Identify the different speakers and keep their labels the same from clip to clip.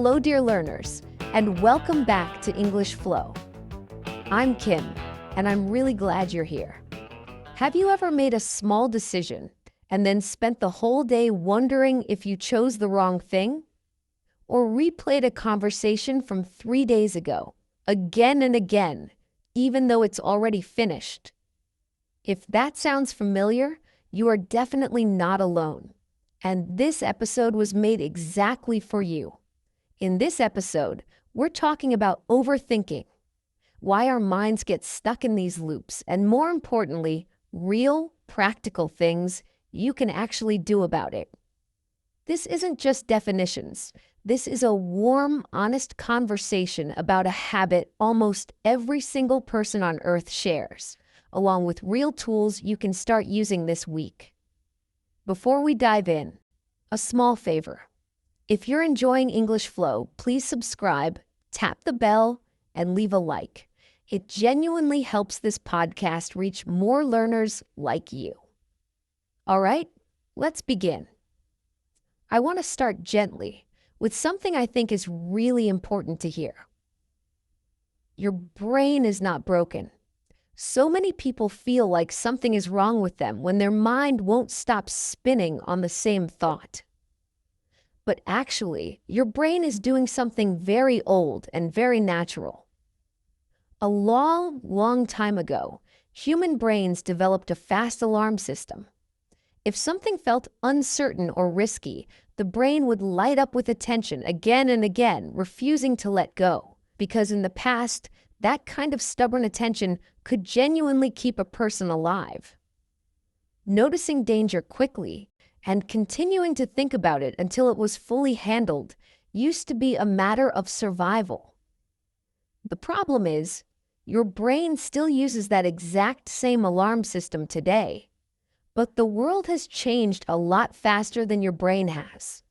Speaker 1: Hello, dear learners, and welcome back to English Flow. I'm Kim, and I'm really glad you're here. Have you ever made a small decision and then spent the whole day wondering if you chose the wrong thing? Or replayed a conversation from 3 days ago, again and again, even though it's already finished? If that sounds familiar, you are definitely not alone. And this episode was made exactly for you. In this episode, we're talking about overthinking, why our minds get stuck in these loops, and more importantly, real, practical things you can actually do about it. This isn't just definitions. This is a warm, honest conversation about a habit almost every single person on Earth shares, along with real tools you can start using this week. Before we dive in, a small favor. If you're enjoying English Flow, please subscribe, tap the bell, and leave a like. It genuinely helps this podcast reach more learners like you. All right, let's begin. I want to start gently with something I think is really important to hear. Your brain is not broken. So many people feel like something is wrong with them when their mind won't stop spinning on the same thought. But actually, your brain is doing something very old and very natural. A long, long time ago, human brains developed a fast alarm system. If something felt uncertain or risky, the brain would light up with attention again and again, refusing to let go. Because in the past, that kind of stubborn attention could genuinely keep a person alive. Noticing danger quickly and continuing to think about it until it was fully handled used to be a matter of survival. The problem is, your brain still uses that exact same alarm system today, but the world has changed a lot faster than your brain has.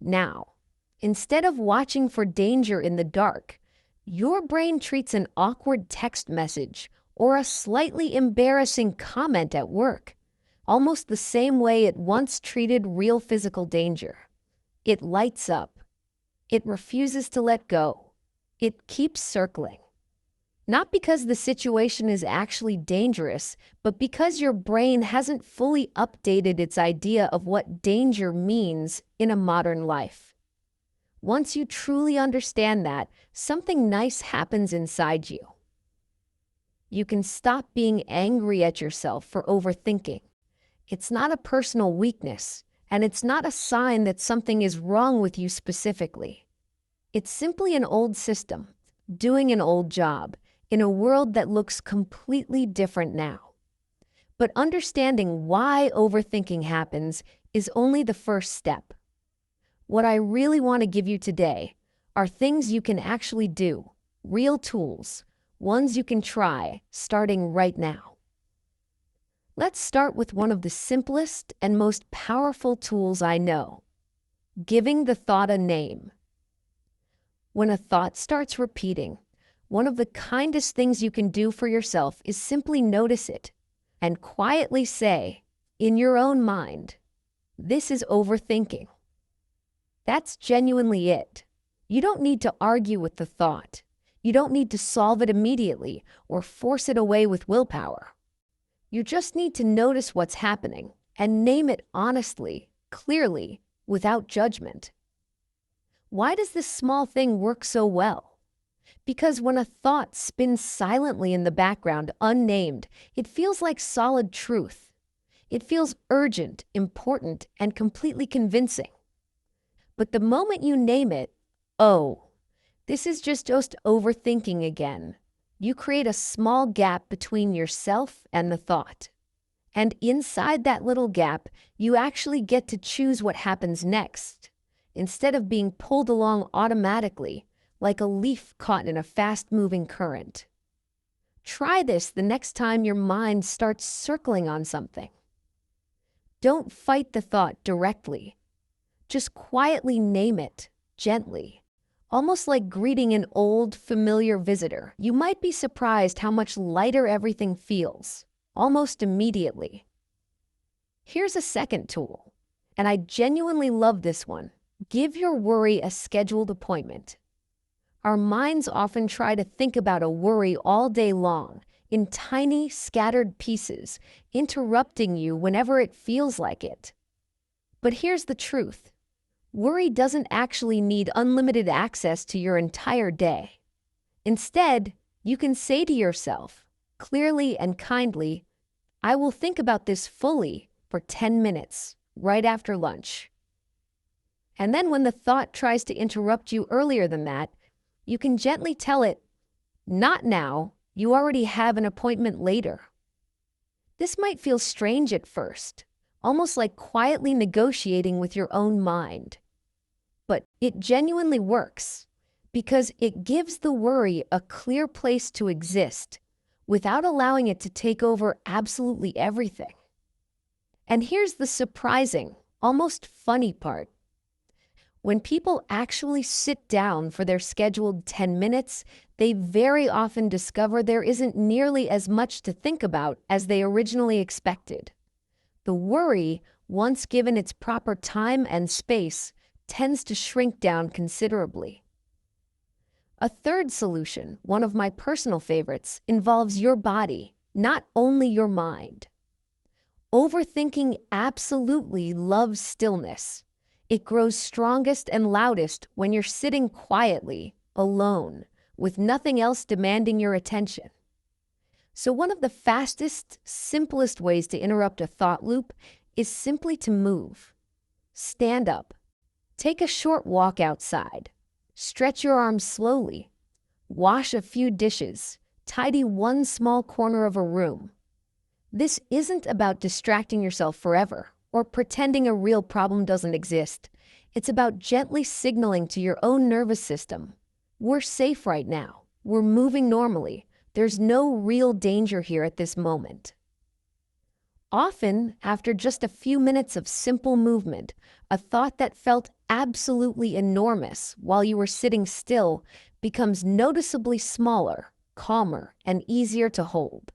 Speaker 1: Now, instead of watching for danger in the dark, your brain treats an awkward text message or a slightly embarrassing comment at work almost the same way it once treated real physical danger. It lights up. It refuses to let go. It keeps circling. Not because the situation is actually dangerous, but because your brain hasn't fully updated its idea of what danger means in a modern life. Once you truly understand that, something nice happens inside you. You can stop being angry at yourself for overthinking. It's not a personal weakness, and it's not a sign that something is wrong with you specifically. It's simply an old system, doing an old job, in a world that looks completely different now. But understanding why overthinking happens is only the first step. What I really want to give you today are things you can actually do, real tools, ones you can try, starting right now. Let's start with one of the simplest and most powerful tools I know, giving the thought a name. When a thought starts repeating, one of the kindest things you can do for yourself is simply notice it and quietly say, in your own mind, "This is overthinking." That's genuinely it. You don't need to argue with the thought. You don't need to solve it immediately or force it away with willpower. You just need to notice what's happening and name it honestly, clearly, without judgment. Why does this small thing work so well? Because when a thought spins silently in the background, unnamed, it feels like solid truth. It feels urgent, important, and completely convincing. But the moment you name it, oh, this is just overthinking again, you create a small gap between yourself and the thought. And inside that little gap, you actually get to choose what happens next, instead of being pulled along automatically, like a leaf caught in a fast-moving current. Try this the next time your mind starts circling on something. Don't fight the thought directly. Just quietly name it, gently, almost like greeting an old, familiar visitor. You might be surprised how much lighter everything feels, almost immediately. Here's a second tool, and I genuinely love this one, Give your worry a scheduled appointment. Our minds often try to think about a worry all day long, in tiny, scattered pieces, interrupting you whenever it feels like it. But here's the truth. Worry doesn't actually need unlimited access to your entire day. Instead, you can say to yourself, clearly and kindly, I will think about this fully for 10 minutes, right after lunch. And then when the thought tries to interrupt you earlier than that, you can gently tell it, not now, you already have an appointment later. This might feel strange at first, almost like quietly negotiating with your own mind. But it genuinely works because it gives the worry a clear place to exist without allowing it to take over absolutely everything. And here's the surprising, almost funny part. When people actually sit down for their scheduled 10 minutes, they very often discover there isn't nearly as much to think about as they originally expected. The worry, once given its proper time and space, tends to shrink down considerably. A third solution, one of my personal favorites, involves your body, not only your mind. Overthinking absolutely loves stillness. It grows strongest and loudest when you're sitting quietly, alone, with nothing else demanding your attention. So one of the fastest, simplest ways to interrupt a thought loop is simply to move. Stand up. Take a short walk outside. Stretch your arms slowly. Wash a few dishes. Tidy one small corner of a room. This isn't about distracting yourself forever or pretending a real problem doesn't exist. It's about gently signaling to your own nervous system, we're safe right now. We're moving normally. There's no real danger here at this moment. Often, after just a few minutes of simple movement, a thought that felt absolutely enormous while you were sitting still becomes noticeably smaller, calmer, and easier to hold.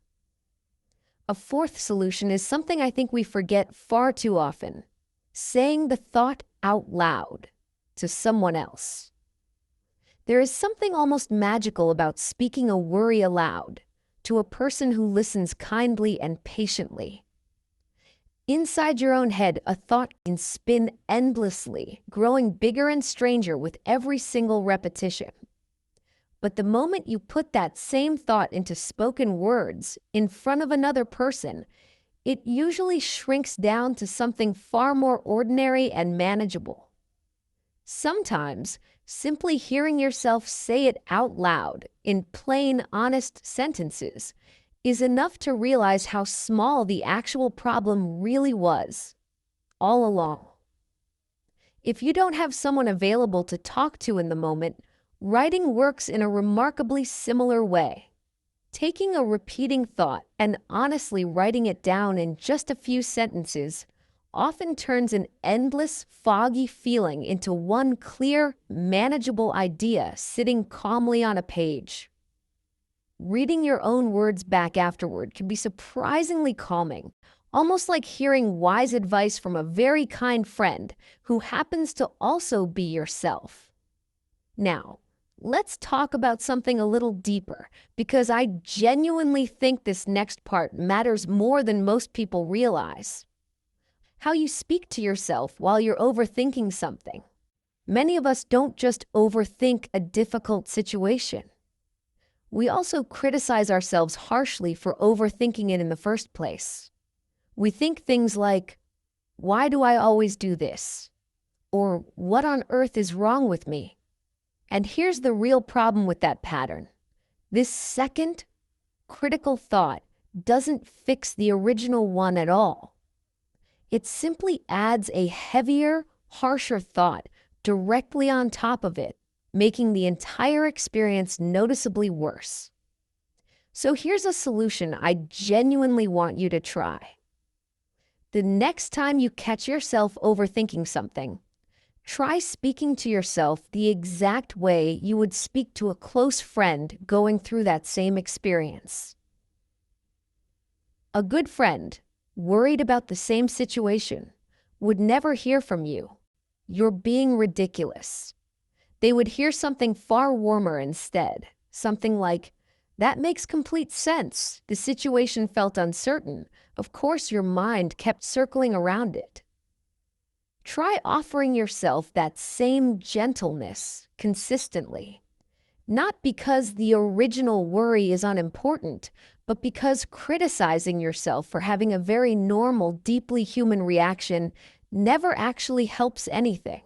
Speaker 1: A fourth solution is something I think we forget far too often: saying the thought out loud to someone else. There is something almost magical about speaking a worry aloud to a person who listens kindly and patiently. Inside your own head, a thought can spin endlessly, growing bigger and stranger with every single repetition. But the moment you put that same thought into spoken words in front of another person, it usually shrinks down to something far more ordinary and manageable. Sometimes, simply hearing yourself say it out loud in plain, honest sentences is enough to realize how small the actual problem really was, all along. If you don't have someone available to talk to in the moment, writing works in a remarkably similar way. Taking a repeating thought and honestly writing it down in just a few sentences often turns an endless, foggy feeling into one clear, manageable idea sitting calmly on a page. Reading your own words back afterward can be surprisingly calming, almost like hearing wise advice from a very kind friend who happens to also be yourself. Now, let's talk about something a little deeper, because I genuinely think this next part matters more than most people realize. How you speak to yourself while you're overthinking something. Many of us don't just overthink a difficult situation. We also criticize ourselves harshly for overthinking it in the first place. We think things like, why do I always do this? Or what on earth is wrong with me? And here's the real problem with that pattern. This second, critical thought doesn't fix the original one at all. It simply adds a heavier, harsher thought directly on top of it, making the entire experience noticeably worse. So here's a solution I genuinely want you to try. The next time you catch yourself overthinking something, try speaking to yourself the exact way you would speak to a close friend going through that same experience. A good friend, worried about the same situation, would never hear from you. "You're being ridiculous." They would hear something far warmer instead, something like, "That makes complete sense. The situation felt uncertain. Of course, your mind kept circling around it." Try offering yourself that same gentleness consistently. Not because the original worry is unimportant, but because criticizing yourself for having a very normal, deeply human reaction never actually helps anything.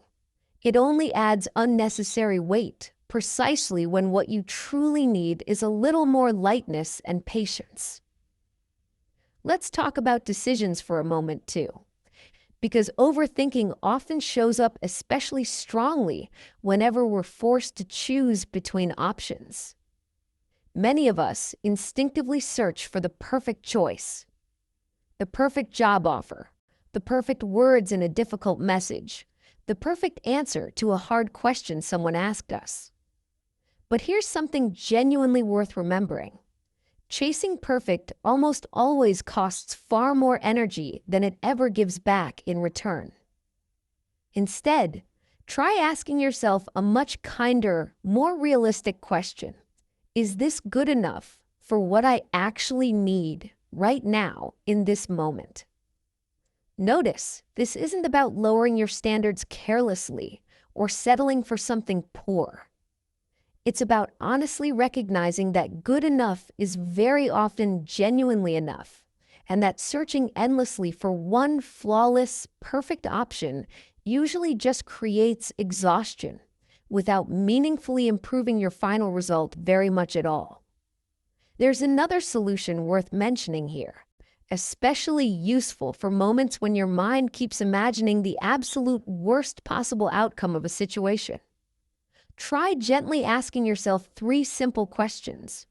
Speaker 1: It only adds unnecessary weight, precisely when what you truly need is a little more lightness and patience. Let's talk about decisions for a moment, too, because overthinking often shows up especially strongly whenever we're forced to choose between options. Many of us instinctively search for the perfect choice, the perfect job offer, the perfect words in a difficult message, the perfect answer to a hard question someone asked us. But here's something genuinely worth remembering. Chasing perfect almost always costs far more energy than it ever gives back in return. Instead, try asking yourself a much kinder, more realistic question. Is this good enough for what I actually need right now in this moment? Notice, this isn't about lowering your standards carelessly or settling for something poor. It's about honestly recognizing that good enough is very often genuinely enough, and that searching endlessly for one flawless, perfect option usually just creates exhaustion without meaningfully improving your final result very much at all. There's another solution worth mentioning here, especially useful for moments when your mind keeps imagining the absolute worst possible outcome of a situation. Try gently asking yourself 3 simple questions.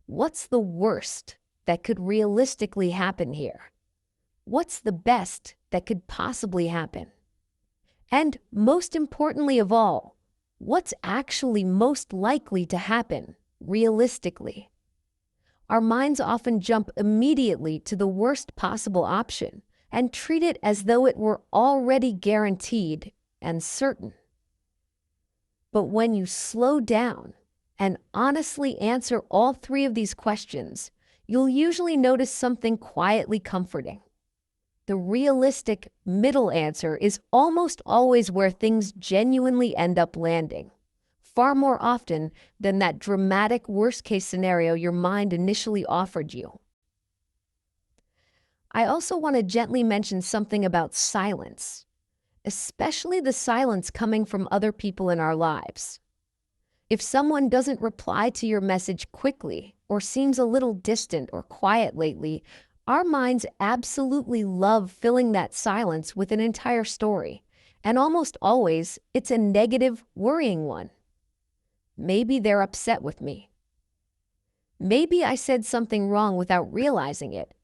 Speaker 1: What's the worst that could realistically happen here? What's the best that could possibly happen? And most importantly of all, what's actually most likely to happen realistically? Our minds often jump immediately to the worst possible option and treat it as though it were already guaranteed and certain. But when you slow down and honestly answer all 3 of these questions, you'll usually notice something quietly comforting. The realistic middle answer is almost always where things genuinely end up landing, far more often than that dramatic worst-case scenario your mind initially offered you. I also want to gently mention something about silence, especially the silence coming from other people in our lives. If someone doesn't reply to your message quickly or seems a little distant or quiet lately, our minds absolutely love filling that silence with an entire story, and almost always it's a negative, worrying one. Maybe they're upset with me. Maybe I said something wrong without realizing it.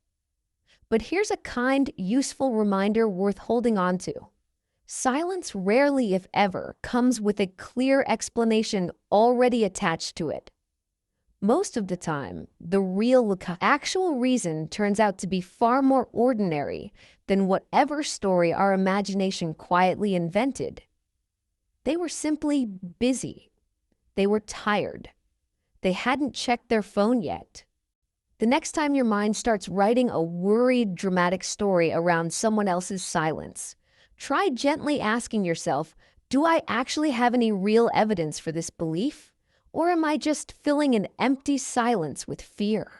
Speaker 1: But here's a kind, useful reminder worth holding on to. Silence rarely, if ever, comes with a clear explanation already attached to it. Most of the time, the actual reason turns out to be far more ordinary than whatever story our imagination quietly invented. They were simply busy. They were tired. They hadn't checked their phone yet. The next time your mind starts writing a worried, dramatic story around someone else's silence, try gently asking yourself, do I actually have any real evidence for this belief? Or am I just filling an empty silence with fear?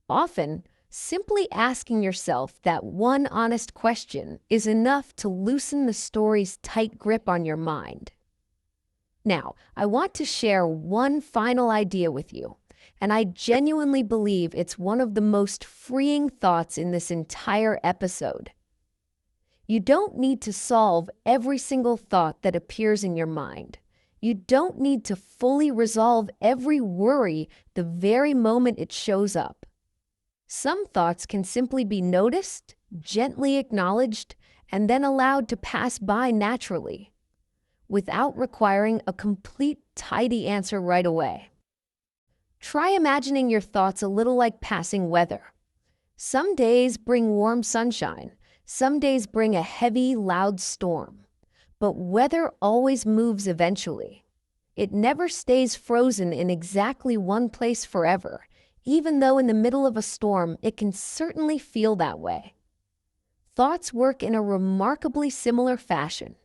Speaker 1: Often, simply asking yourself that one honest question is enough to loosen the story's tight grip on your mind. Now, I want to share one final idea with you, and I genuinely believe it's one of the most freeing thoughts in this entire episode. You don't need to solve every single thought that appears in your mind. You don't need to fully resolve every worry the very moment it shows up. Some thoughts can simply be noticed, gently acknowledged, and then allowed to pass by naturally, without requiring a complete, tidy answer right away. Try imagining your thoughts a little like passing weather. Some days bring warm sunshine. Some days bring a heavy, loud storm. But weather always moves eventually. It never stays frozen in exactly one place forever, even though in the middle of a storm, it can certainly feel that way. Thoughts work in a remarkably similar fashion.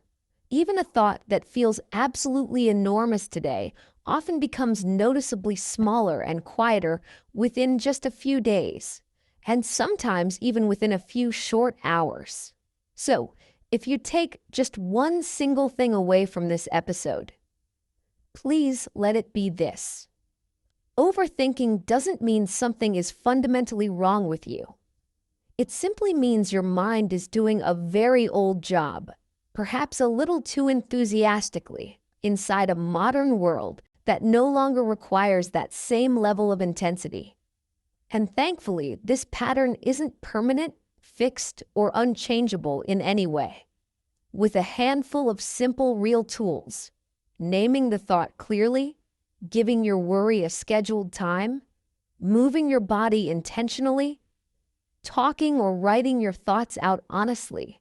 Speaker 1: Even a thought that feels absolutely enormous today often becomes noticeably smaller and quieter within just a few days, and sometimes even within a few short hours. So, if you take just one single thing away from this episode, please let it be this. Overthinking doesn't mean something is fundamentally wrong with you. It simply means your mind is doing a very old job, perhaps a little too enthusiastically, inside a modern world that no longer requires that same level of intensity. And thankfully, this pattern isn't permanent, fixed, or unchangeable in any way. With a handful of simple, real tools, naming the thought clearly, giving your worry a scheduled time, moving your body intentionally, talking or writing your thoughts out honestly,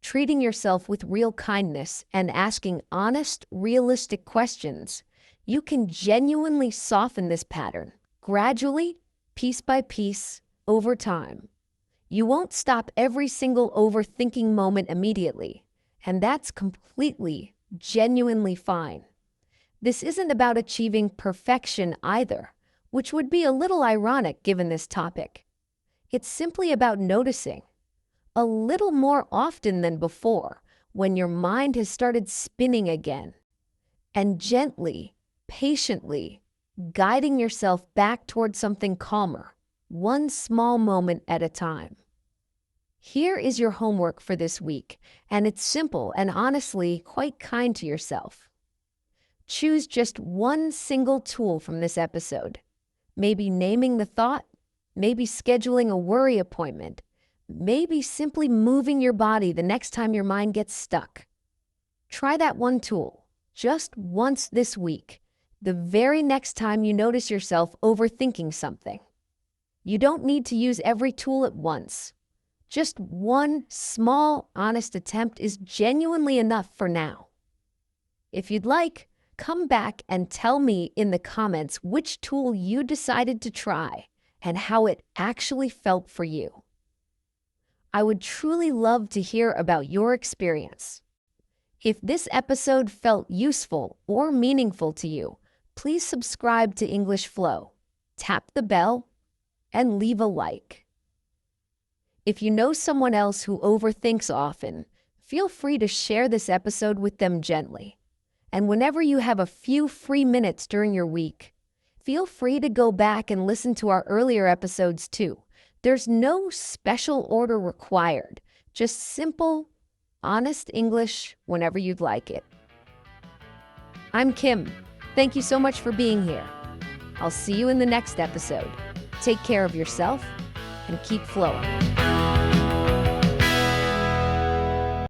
Speaker 1: treating yourself with real kindness, and asking honest, realistic questions, you can genuinely soften this pattern, gradually, piece by piece, over time. You won't stop every single overthinking moment immediately, and that's completely, genuinely fine. This isn't about achieving perfection either, which would be a little ironic given this topic. It's simply about noticing, a little more often than before, when your mind has started spinning again, and gently, patiently, guiding yourself back toward something calmer, one small moment at a time. Here is your homework for this week, and it's simple and honestly quite kind to yourself. Choose just one single tool from this episode. Maybe naming the thought, maybe scheduling a worry appointment, maybe simply moving your body the next time your mind gets stuck. Try that one tool, just once this week, the very next time you notice yourself overthinking something. You don't need to use every tool at once. Just one small, honest attempt is genuinely enough for now. If you'd like, come back and tell me in the comments which tool you decided to try and how it actually felt for you. I would truly love to hear about your experience. If this episode felt useful or meaningful to you, please subscribe to English Flow, tap the bell, and leave a like. If you know someone else who overthinks often, feel free to share this episode with them gently. And whenever you have a few free minutes during your week, feel free to go back and listen to our earlier episodes too. There's no special order required, just simple, honest English whenever you'd like it. I'm Kim. Thank you so much for being here. I'll see you in the next episode. Take care of yourself and keep flowing.